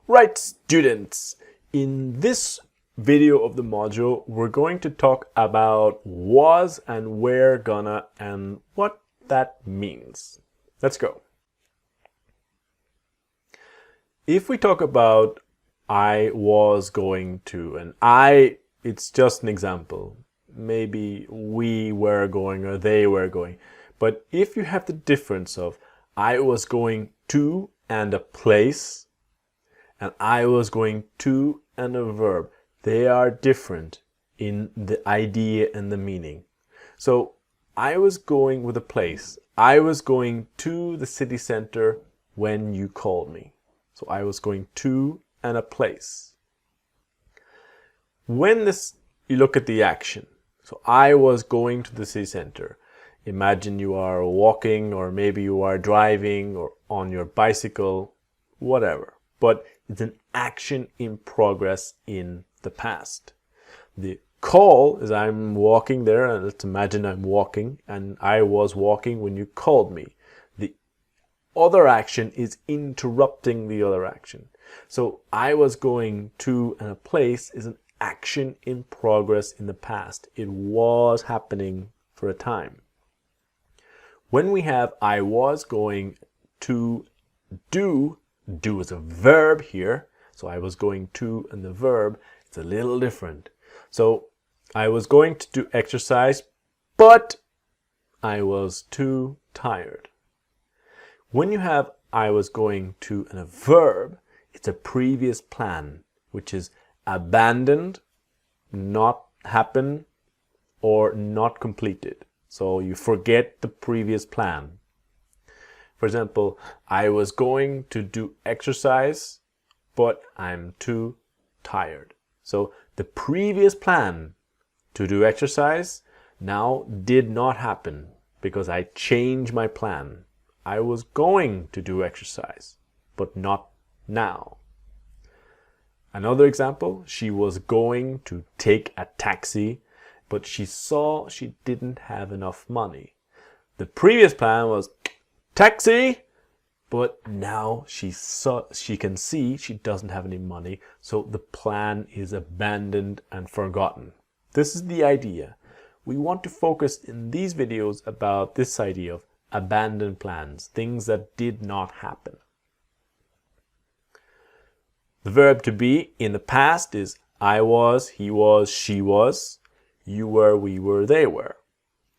Right, students, in this video of the module, we're going to talk about was and were gonna and what that means. Let's go. If we talk about I was going to, and it's just an example. Maybe we were going or they were going. But if you have the difference of I was going to and a place, and I was going to and a verb, they are different in the idea and the meaning. So I was going with a place. I was going to the city center when you called me. So I was going to and a place. When you look at the action. So I was going to the city center. Imagine you are walking, or maybe you are driving or on your bicycle, whatever. But it's an action in progress in the past. The call is I'm walking there, and let's imagine I'm walking and I was walking when you called me. The other action is interrupting the other action. So I was going to and a place is an action in progress in the past. It was happening for a time. When we have I was going to do is a verb here. So I was going to and the verb, it's a little different. So I was going to do exercise, but I was too tired. When you have I was going to and a verb, it's a previous plan, which is abandoned, not happen, or not completed. So you forget the previous plan. For example, I was going to do exercise, but I'm too tired. So the previous plan to do exercise now did not happen because I changed my plan. I was going to do exercise, but not now. Another example, she was going to take a taxi, but she saw she didn't have enough money. The previous plan was taxi, but now she can see she doesn't have any money, so the plan is abandoned and forgotten. This is the idea. We want to focus in these videos about this idea of abandoned plans, things that did not happen. The verb to be in the past is I was, he was, she was, you were, we were, they were.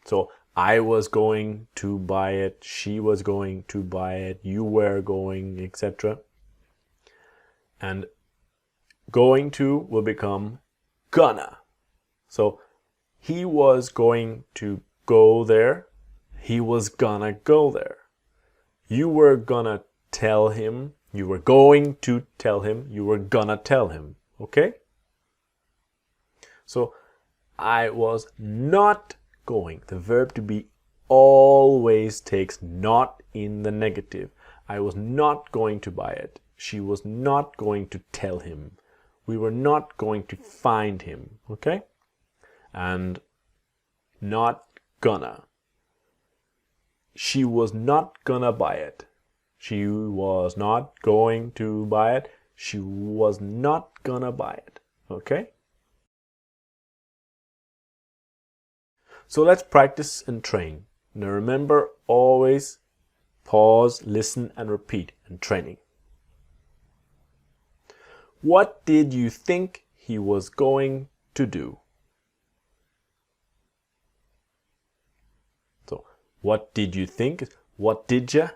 So I was going to buy it, she was going to buy it, you were going, etc. And going to will become gonna. So he was going to go there, he was gonna go there. You were gonna tell him, you were going to tell him, you were gonna tell him. Okay? So I was not going. The verb to be always takes not in the negative. I was not going to buy it. She was not going to tell him. We were not going to find him. Okay? And not gonna. She was not gonna buy it. She was not going to buy it. She was not gonna buy it. Okay? So let's practice and train. Now remember, always pause, listen, and repeat in training. What did you think he was going to do? So, what did you think? What did you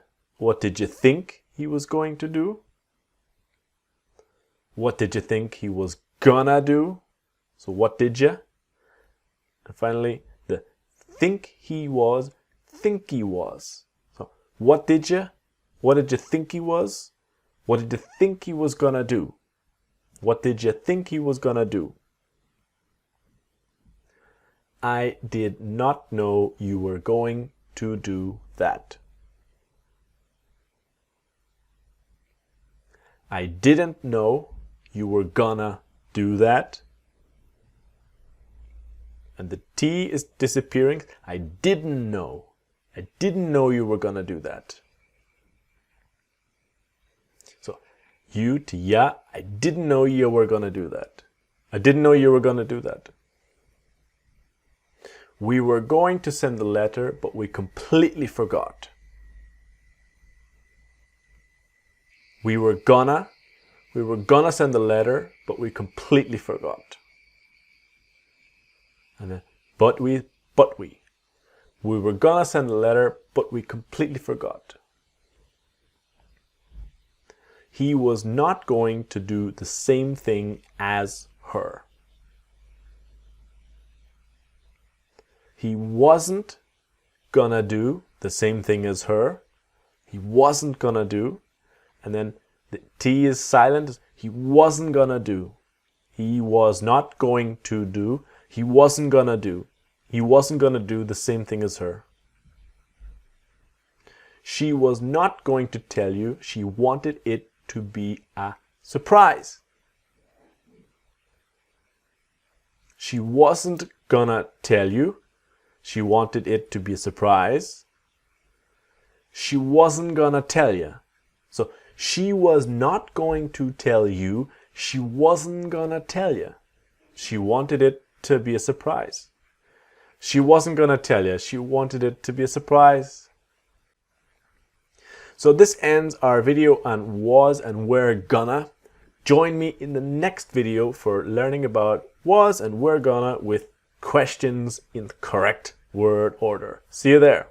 think he was going to do? What did you think he was gonna do? So, what did you? And finally, think he was. So, what did you think he was? What did you think he was gonna do? What did you think he was gonna do? I did not know you were going to do that. I didn't know you were gonna do that. And the T is disappearing. I didn't know. I didn't know you were gonna do that. So you to yeah, I didn't know you were gonna do that. I didn't know you were gonna do that. We were going to send the letter, but we completely forgot. We were gonna send the letter, but we completely forgot. And then, but we. We were gonna send the letter, but we completely forgot. He was not going to do the same thing as her. He wasn't gonna do the same thing as her. He wasn't gonna do. And then the T is silent. He wasn't gonna do. He was not going to do. He wasn't gonna do. He wasn't gonna do the same thing as her. She was not going to tell you. She wanted it to be a surprise. She wasn't gonna tell you. She wanted it to be a surprise. She wasn't gonna tell you. So she was not going to tell you. She wasn't gonna tell you. She wanted it to be a surprise. She wasn't gonna tell you. She wanted it to be a surprise. So this ends our video on was and were gonna. Join me in the next video for learning about was and were gonna with questions in the correct word order. See you there.